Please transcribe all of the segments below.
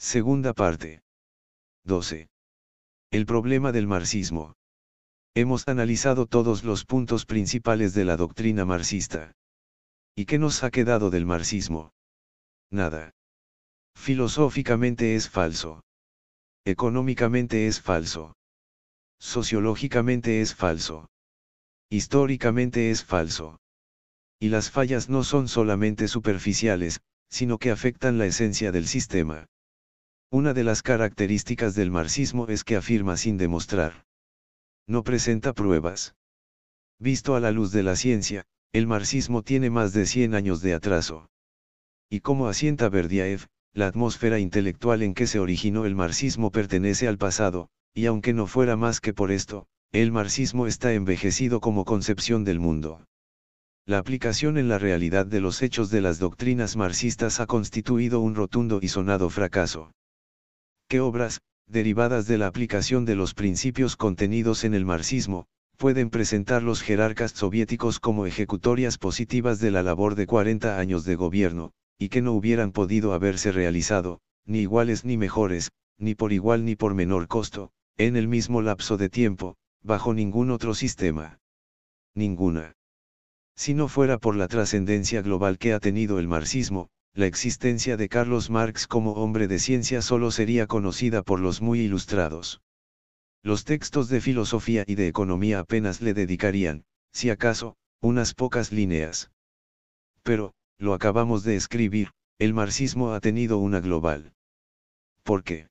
Segunda parte. 12. El problema del marxismo. Hemos analizado todos los puntos principales de la doctrina marxista. ¿Y qué nos ha quedado del marxismo? Nada. Filosóficamente es falso. Económicamente es falso. Sociológicamente es falso. Históricamente es falso. Y las fallas no son solamente superficiales, sino que afectan la esencia del sistema. Una de las características del marxismo es que afirma sin demostrar. No presenta pruebas. Visto a la luz de la ciencia, el marxismo tiene más de 100 años de atraso. Y como asienta Berdyaev, la atmósfera intelectual en que se originó el marxismo pertenece al pasado, y aunque no fuera más que por esto, el marxismo está envejecido como concepción del mundo. La aplicación en la realidad de los hechos de las doctrinas marxistas ha constituido un rotundo y sonado fracaso. ¿Qué obras, derivadas de la aplicación de los principios contenidos en el marxismo, pueden presentar los jerarcas soviéticos como ejecutorias positivas de la labor de 40 años de gobierno, y que no hubieran podido haberse realizado, ni iguales ni mejores, ni por igual ni por menor costo, en el mismo lapso de tiempo, bajo ningún otro sistema? Ninguna. Si no fuera por la trascendencia global que ha tenido el marxismo, la existencia de Carlos Marx como hombre de ciencia solo sería conocida por los muy ilustrados. Los textos de filosofía y de economía apenas le dedicarían, si acaso, unas pocas líneas. Pero, lo acabamos de escribir, el marxismo ha tenido una global. ¿Por qué?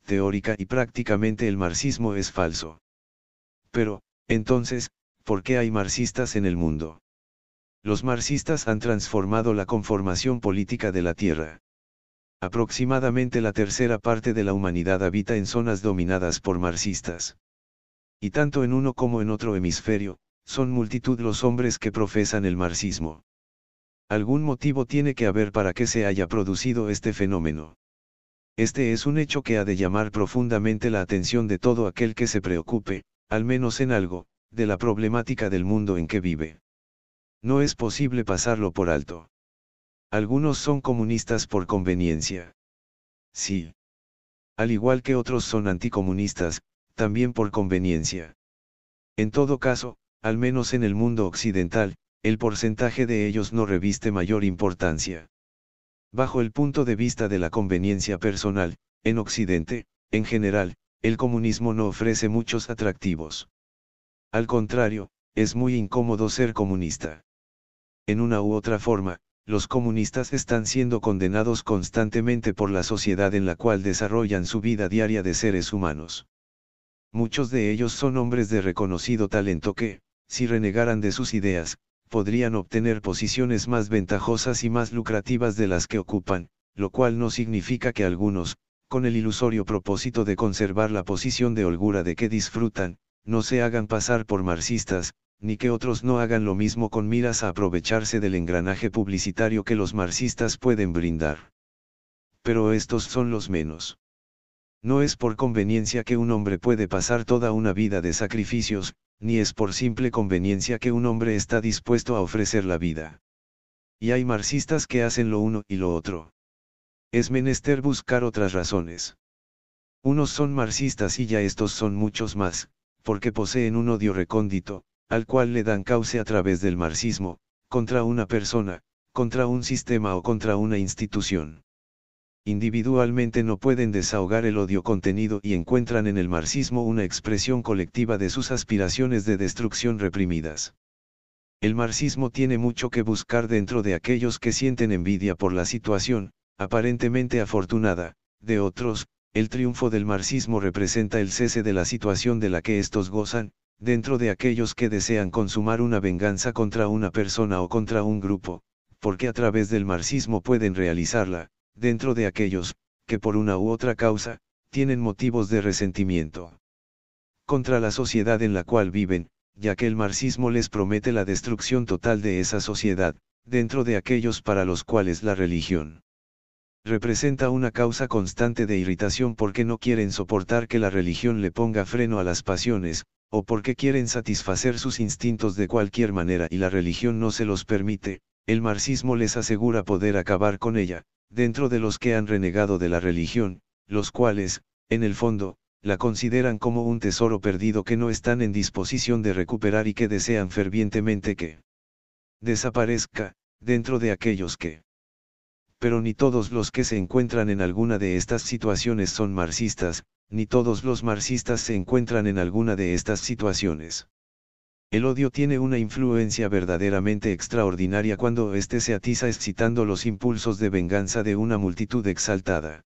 Teórica y prácticamente el marxismo es falso. Pero, entonces, ¿por qué hay marxistas en el mundo? Los marxistas han transformado la conformación política de la Tierra. Aproximadamente la tercera parte de la humanidad habita en zonas dominadas por marxistas. Y tanto en uno como en otro hemisferio, son multitud los hombres que profesan el marxismo. Algún motivo tiene que haber para que se haya producido este fenómeno. Este es un hecho que ha de llamar profundamente la atención de todo aquel que se preocupe, al menos en algo, de la problemática del mundo en que vive. No es posible pasarlo por alto. Algunos son comunistas por conveniencia. Sí. Al igual que otros son anticomunistas, también por conveniencia. En todo caso, al menos en el mundo occidental, el porcentaje de ellos no reviste mayor importancia. Bajo el punto de vista de la conveniencia personal, en Occidente, en general, el comunismo no ofrece muchos atractivos. Al contrario, es muy incómodo ser comunista. En una u otra forma, los comunistas están siendo condenados constantemente por la sociedad en la cual desarrollan su vida diaria de seres humanos. Muchos de ellos son hombres de reconocido talento que, si renegaran de sus ideas, podrían obtener posiciones más ventajosas y más lucrativas de las que ocupan, lo cual no significa que algunos, con el ilusorio propósito de conservar la posición de holgura de que disfrutan, no se hagan pasar por marxistas, ni que otros no hagan lo mismo con miras a aprovecharse del engranaje publicitario que los marxistas pueden brindar. Pero estos son los menos. No es por conveniencia que un hombre puede pasar toda una vida de sacrificios, ni es por simple conveniencia que un hombre está dispuesto a ofrecer la vida. Y hay marxistas que hacen lo uno y lo otro. Es menester buscar otras razones. Unos son marxistas y ya estos son muchos más, porque poseen un odio recóndito, al cual le dan cauce a través del marxismo, contra una persona, contra un sistema o contra una institución. Individualmente no pueden desahogar el odio contenido y encuentran en el marxismo una expresión colectiva de sus aspiraciones de destrucción reprimidas. El marxismo tiene mucho que buscar dentro de aquellos que sienten envidia por la situación, aparentemente afortunada, de otros. El triunfo del marxismo representa el cese de la situación de la que estos gozan, dentro de aquellos que desean consumar una venganza contra una persona o contra un grupo, porque a través del marxismo pueden realizarla, dentro de aquellos, que por una u otra causa, tienen motivos de resentimiento contra la sociedad en la cual viven, ya que el marxismo les promete la destrucción total de esa sociedad, dentro de aquellos para los cuales la religión representa una causa constante de irritación porque no quieren soportar que la religión le ponga freno a las pasiones, o porque quieren satisfacer sus instintos de cualquier manera y la religión no se los permite, el marxismo les asegura poder acabar con ella, dentro de los que han renegado de la religión, los cuales, en el fondo, la consideran como un tesoro perdido que no están en disposición de recuperar y que desean fervientemente que desaparezca, dentro de aquellos que. Pero ni todos los que se encuentran en alguna de estas situaciones son marxistas, ni todos los marxistas se encuentran en alguna de estas situaciones. El odio tiene una influencia verdaderamente extraordinaria cuando éste se atiza excitando los impulsos de venganza de una multitud exaltada.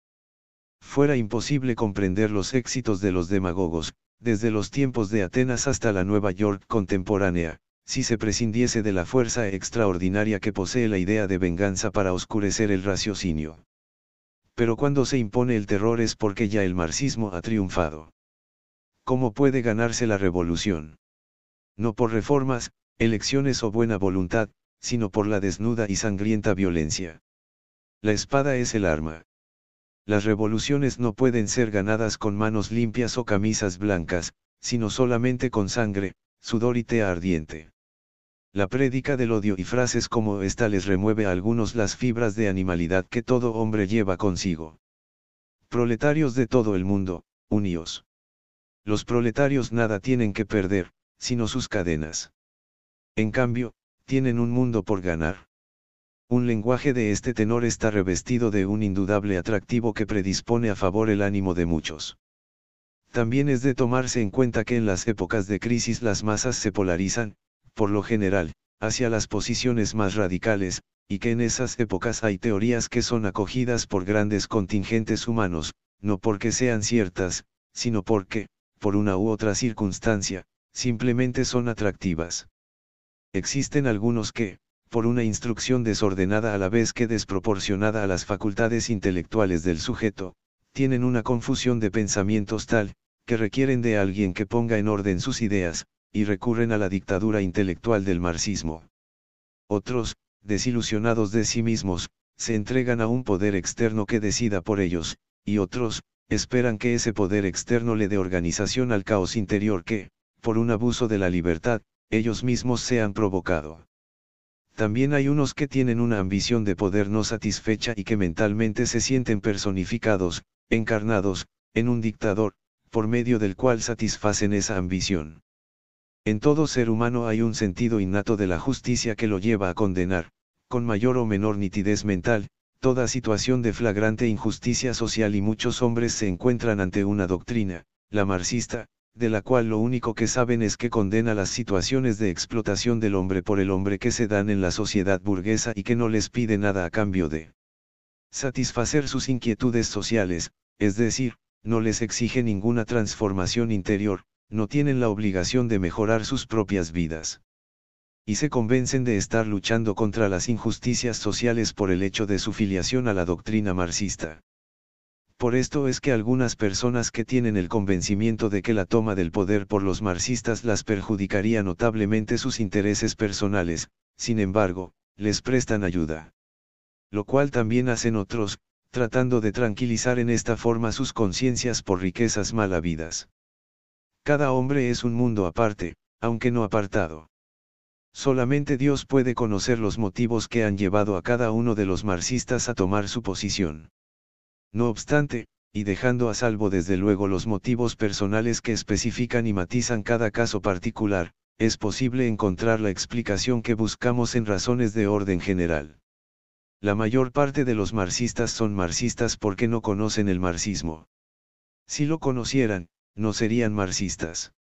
Fuera imposible comprender los éxitos de los demagogos, desde los tiempos de Atenas hasta la Nueva York contemporánea, si se prescindiese de la fuerza extraordinaria que posee la idea de venganza para oscurecer el raciocinio. Pero cuando se impone el terror es porque ya el marxismo ha triunfado. ¿Cómo puede ganarse la revolución? No por reformas, elecciones o buena voluntad, sino por la desnuda y sangrienta violencia. La espada es el arma. Las revoluciones no pueden ser ganadas con manos limpias o camisas blancas, sino solamente con sangre, sudor y tea ardiente. La prédica del odio y frases como esta les remueve a algunos las fibras de animalidad que todo hombre lleva consigo. Proletarios de todo el mundo, uníos. Los proletarios nada tienen que perder, sino sus cadenas. En cambio, tienen un mundo por ganar. Un lenguaje de este tenor está revestido de un indudable atractivo que predispone a favor el ánimo de muchos. También es de tomarse en cuenta que en las épocas de crisis las masas se polarizan, por lo general, hacia las posiciones más radicales, y que en esas épocas hay teorías que son acogidas por grandes contingentes humanos, no porque sean ciertas, sino porque, por una u otra circunstancia, simplemente son atractivas. Existen algunos que, por una instrucción desordenada a la vez que desproporcionada a las facultades intelectuales del sujeto, tienen una confusión de pensamientos tal, que requieren de alguien que ponga en orden sus ideas, y recurren a la dictadura intelectual del marxismo. Otros, desilusionados de sí mismos, se entregan a un poder externo que decida por ellos, y otros, esperan que ese poder externo le dé organización al caos interior que, por un abuso de la libertad, ellos mismos se han provocado. También hay unos que tienen una ambición de poder no satisfecha y que mentalmente se sienten personificados, encarnados, en un dictador, por medio del cual satisfacen esa ambición. En todo ser humano hay un sentido innato de la justicia que lo lleva a condenar, con mayor o menor nitidez mental, toda situación de flagrante injusticia social y muchos hombres se encuentran ante una doctrina, la marxista, de la cual lo único que saben es que condena las situaciones de explotación del hombre por el hombre que se dan en la sociedad burguesa y que no les pide nada a cambio de satisfacer sus inquietudes sociales, es decir, no les exige ninguna transformación interior, no tienen la obligación de mejorar sus propias vidas. Y se convencen de estar luchando contra las injusticias sociales por el hecho de su filiación a la doctrina marxista. Por esto es que algunas personas que tienen el convencimiento de que la toma del poder por los marxistas las perjudicaría notablemente sus intereses personales, sin embargo, les prestan ayuda. Lo cual también hacen otros, tratando de tranquilizar en esta forma sus conciencias por riquezas mal habidas. Cada hombre es un mundo aparte, aunque no apartado. Solamente Dios puede conocer los motivos que han llevado a cada uno de los marxistas a tomar su posición. No obstante, y dejando a salvo desde luego los motivos personales que especifican y matizan cada caso particular, es posible encontrar la explicación que buscamos en razones de orden general. La mayor parte de los marxistas son marxistas porque no conocen el marxismo. Si lo conocieran, no serían marxistas.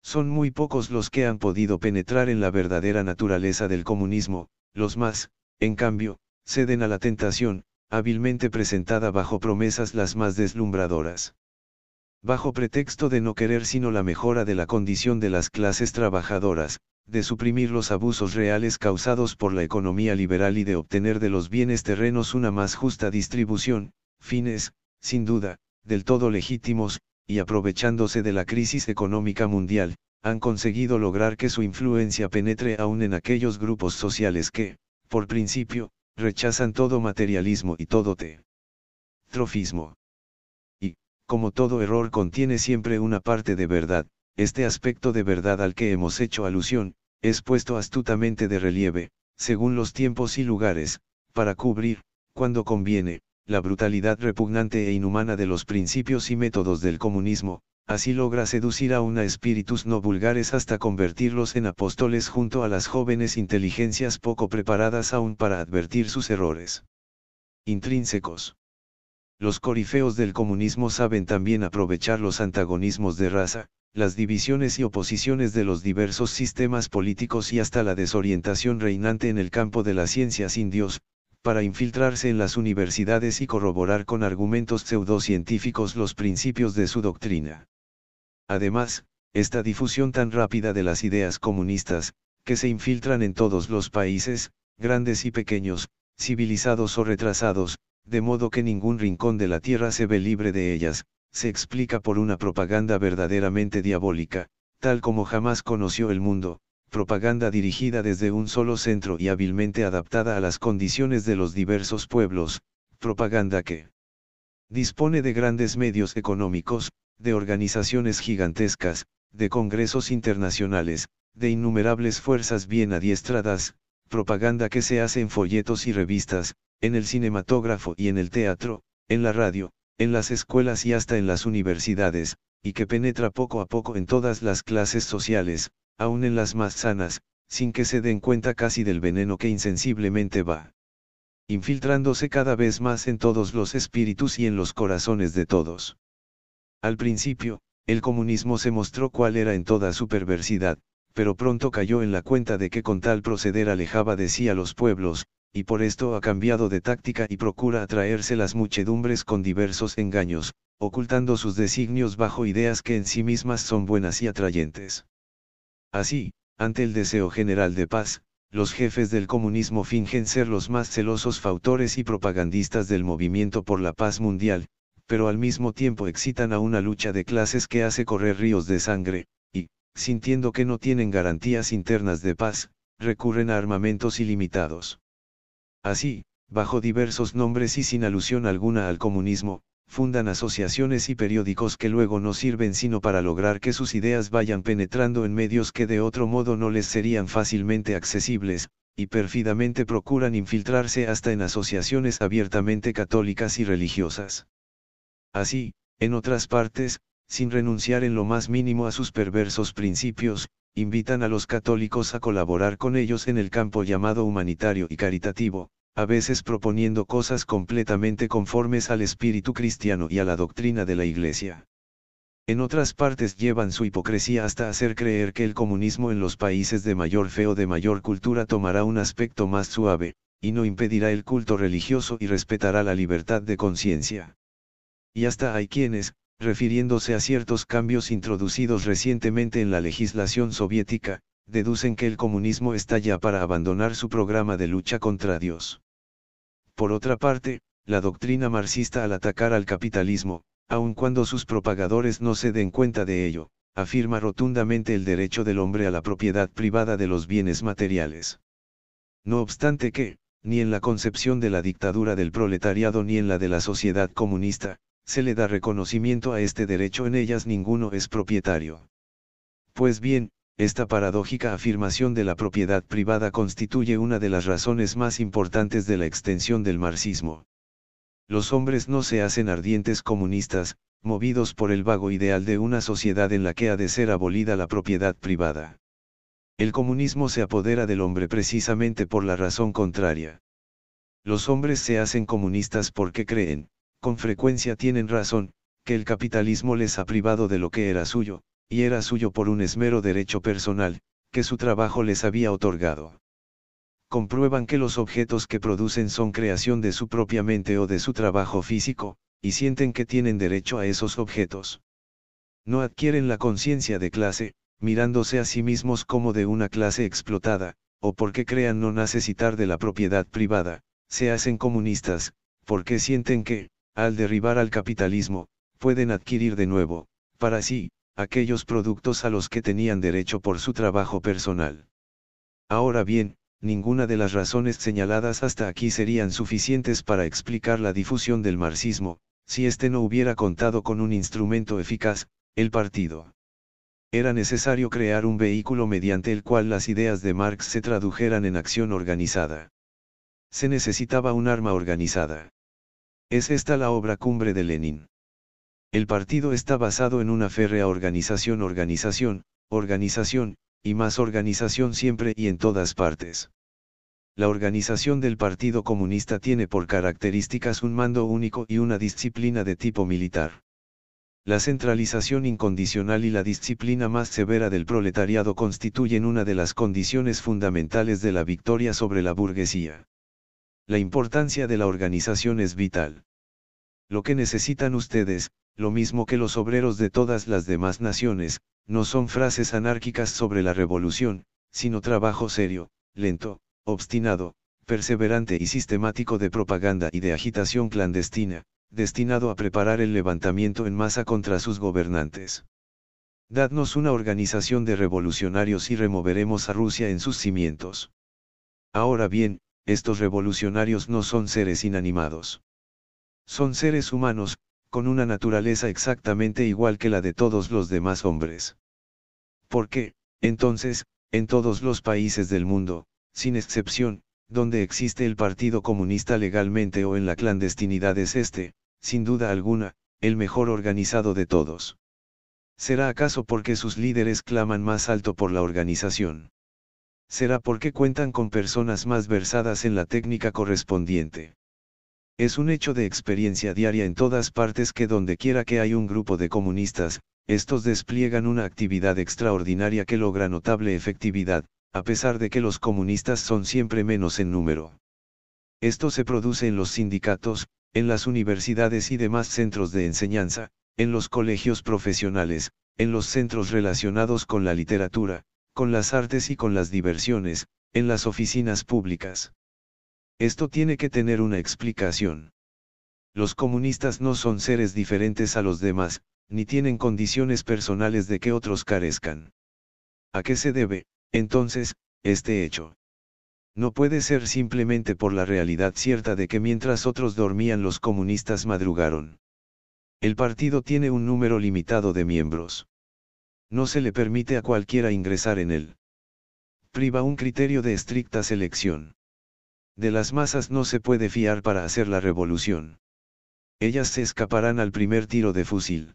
Son muy pocos los que han podido penetrar en la verdadera naturaleza del comunismo, los más, en cambio, ceden a la tentación, hábilmente presentada bajo promesas las más deslumbradoras. Bajo pretexto de no querer sino la mejora de la condición de las clases trabajadoras, de suprimir los abusos reales causados por la economía liberal y de obtener de los bienes terrenos una más justa distribución, fines, sin duda, del todo legítimos, y aprovechándose de la crisis económica mundial, han conseguido lograr que su influencia penetre aún en aquellos grupos sociales que, por principio, rechazan todo materialismo y todo trofismo. Y, como todo error contiene siempre una parte de verdad, este aspecto de verdad al que hemos hecho alusión, es puesto astutamente de relieve, según los tiempos y lugares, para cubrir, cuando conviene, la brutalidad repugnante e inhumana de los principios y métodos del comunismo, así logra seducir a una espíritus no vulgares hasta convertirlos en apóstoles junto a las jóvenes inteligencias poco preparadas aún para advertir sus errores intrínsecos. Los corifeos del comunismo saben también aprovechar los antagonismos de raza, las divisiones y oposiciones de los diversos sistemas políticos y hasta la desorientación reinante en el campo de la ciencia sin Dios, para infiltrarse en las universidades y corroborar con argumentos pseudocientíficos los principios de su doctrina. Además, esta difusión tan rápida de las ideas comunistas, que se infiltran en todos los países, grandes y pequeños, civilizados o retrasados, de modo que ningún rincón de la tierra se ve libre de ellas, se explica por una propaganda verdaderamente diabólica, tal como jamás conoció el mundo, propaganda dirigida desde un solo centro y hábilmente adaptada a las condiciones de los diversos pueblos, propaganda que dispone de grandes medios económicos, de organizaciones gigantescas, de congresos internacionales, de innumerables fuerzas bien adiestradas, propaganda que se hace en folletos y revistas, en el cinematógrafo y en el teatro, en la radio, en las escuelas y hasta en las universidades, y que penetra poco a poco en todas las clases sociales, aun en las más sanas, sin que se den cuenta casi del veneno que insensiblemente va infiltrándose cada vez más en todos los espíritus y en los corazones de todos. Al principio, el comunismo se mostró cuál era en toda su perversidad, pero pronto cayó en la cuenta de que con tal proceder alejaba de sí a los pueblos, y por esto ha cambiado de táctica y procura atraerse las muchedumbres con diversos engaños, ocultando sus designios bajo ideas que en sí mismas son buenas y atrayentes. Así, ante el deseo general de paz, los jefes del comunismo fingen ser los más celosos fautores y propagandistas del movimiento por la paz mundial, pero al mismo tiempo excitan a una lucha de clases que hace correr ríos de sangre, y, sintiendo que no tienen garantías internas de paz, recurren a armamentos ilimitados. Así, bajo diversos nombres y sin alusión alguna al comunismo, fundan asociaciones y periódicos que luego no sirven sino para lograr que sus ideas vayan penetrando en medios que de otro modo no les serían fácilmente accesibles, y pérfidamente procuran infiltrarse hasta en asociaciones abiertamente católicas y religiosas. Así, en otras partes, sin renunciar en lo más mínimo a sus perversos principios, invitan a los católicos a colaborar con ellos en el campo llamado humanitario y caritativo, a veces proponiendo cosas completamente conformes al espíritu cristiano y a la doctrina de la Iglesia. En otras partes llevan su hipocresía hasta hacer creer que el comunismo en los países de mayor fe o de mayor cultura tomará un aspecto más suave, y no impedirá el culto religioso y respetará la libertad de conciencia. Y hasta hay quienes, refiriéndose a ciertos cambios introducidos recientemente en la legislación soviética, deducen que el comunismo está ya para abandonar su programa de lucha contra Dios. Por otra parte, la doctrina marxista al atacar al capitalismo, aun cuando sus propagadores no se den cuenta de ello, afirma rotundamente el derecho del hombre a la propiedad privada de los bienes materiales. No obstante que, ni en la concepción de la dictadura del proletariado ni en la de la sociedad comunista, se le da reconocimiento a este derecho, en ellas ninguno es propietario. Pues bien, esta paradójica afirmación de la propiedad privada constituye una de las razones más importantes de la extensión del marxismo. Los hombres no se hacen ardientes comunistas, movidos por el vago ideal de una sociedad en la que ha de ser abolida la propiedad privada. El comunismo se apodera del hombre precisamente por la razón contraria. Los hombres se hacen comunistas porque creen, con frecuencia tienen razón, que el capitalismo les ha privado de lo que era suyo, y era suyo por un esmero derecho personal, que su trabajo les había otorgado. Comprueban que los objetos que producen son creación de su propia mente o de su trabajo físico, y sienten que tienen derecho a esos objetos. No adquieren la conciencia de clase, mirándose a sí mismos como de una clase explotada, o porque crean no necesitar de la propiedad privada, se hacen comunistas, porque sienten que, al derribar al capitalismo, pueden adquirir de nuevo, para sí, aquellos productos a los que tenían derecho por su trabajo personal. Ahora bien, ninguna de las razones señaladas hasta aquí serían suficientes para explicar la difusión del marxismo, si éste no hubiera contado con un instrumento eficaz, el partido. Era necesario crear un vehículo mediante el cual las ideas de Marx se tradujeran en acción organizada. Se necesitaba un arma organizada. Es esta la obra cumbre de Lenin. El partido está basado en una férrea organización, y más organización siempre y en todas partes. La organización del Partido Comunista tiene por características un mando único y una disciplina de tipo militar. La centralización incondicional y la disciplina más severa del proletariado constituyen una de las condiciones fundamentales de la victoria sobre la burguesía. La importancia de la organización es vital. Lo que necesitan ustedes, lo mismo que los obreros de todas las demás naciones, no son frases anárquicas sobre la revolución, sino trabajo serio, lento, obstinado, perseverante y sistemático de propaganda y de agitación clandestina, destinado a preparar el levantamiento en masa contra sus gobernantes. Dadnos una organización de revolucionarios y removeremos a Rusia en sus cimientos. Ahora bien, estos revolucionarios no son seres inanimados. Son seres humanos, con una naturaleza exactamente igual que la de todos los demás hombres. ¿Por qué, entonces, en todos los países del mundo, sin excepción, donde existe el Partido Comunista legalmente o en la clandestinidad es sin duda alguna, el mejor organizado de todos? ¿Será acaso porque sus líderes claman más alto por la organización? ¿Será porque cuentan con personas más versadas en la técnica correspondiente? Es un hecho de experiencia diaria en todas partes que donde quiera que hay un grupo de comunistas, estos despliegan una actividad extraordinaria que logra notable efectividad, a pesar de que los comunistas son siempre menos en número. Esto se produce en los sindicatos, en las universidades y demás centros de enseñanza, en los colegios profesionales, en los centros relacionados con la literatura, con las artes y con las diversiones, en las oficinas públicas. Esto tiene que tener una explicación. Los comunistas no son seres diferentes a los demás, ni tienen condiciones personales de que otros carezcan. ¿A qué se debe, entonces, este hecho? No puede ser simplemente por la realidad cierta de que mientras otros dormían los comunistas madrugaron. El partido tiene un número limitado de miembros. No se le permite a cualquiera ingresar en él. Priva un criterio de estricta selección. De las masas no se puede fiar para hacer la revolución. Ellas se escaparán al primer tiro de fusil.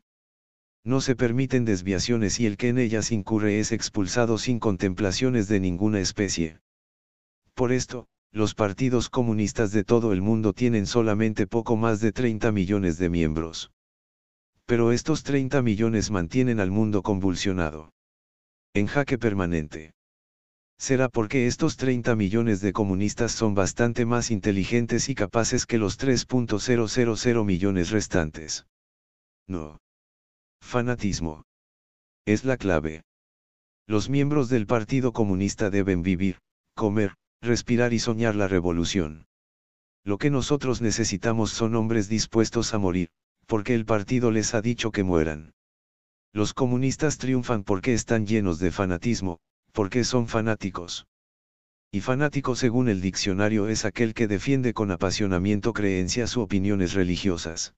No se permiten desviaciones y el que en ellas incurre es expulsado sin contemplaciones de ninguna especie. Por esto, los partidos comunistas de todo el mundo tienen solamente poco más de 30 millones de miembros. Pero estos 30 millones mantienen al mundo convulsionado. En jaque permanente. ¿Será porque estos 30 millones de comunistas son bastante más inteligentes y capaces que los 3.000 millones restantes? No. Fanatismo. Es la clave. Los miembros del Partido Comunista deben vivir, comer, respirar y soñar la revolución. Lo que nosotros necesitamos son hombres dispuestos a morir, porque el partido les ha dicho que mueran. Los comunistas triunfan porque están llenos de fanatismo, porque son fanáticos. Y fanático según el diccionario es aquel que defiende con apasionamiento creencias u opiniones religiosas.